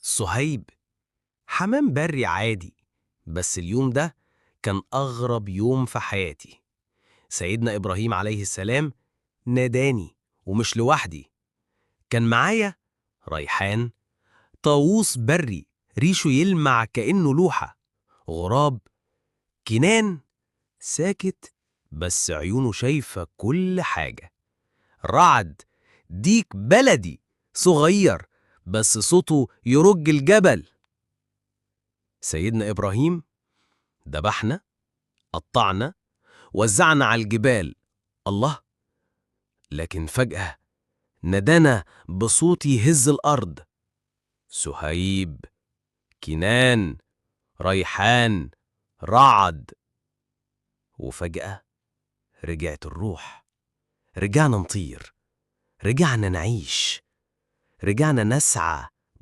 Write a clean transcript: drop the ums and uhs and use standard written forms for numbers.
صهيب، حمام بري عادي، بس اليوم ده كان أغرب يوم في حياتي. سيدنا إبراهيم عليه السلام ناداني، ومش لوحدي، كان معايا ريحان، طاووس بري ريشه يلمع كأنه لوحة، غراب، كنان ساكت بس عيونه شايفة كل حاجة، رعد، ديك بلدي صغير بس صوته يرج الجبل. سيدنا إبراهيم ذبحنا، قطعنا، وزعنا على الجبال. الله، لكن فجأة ندانا بصوت يهز الأرض: سهيب، كنان، ريحان، رعد. وفجأة رجعت الروح، رجعنا نطير، رجعنا نعيش، رجعنا نسعى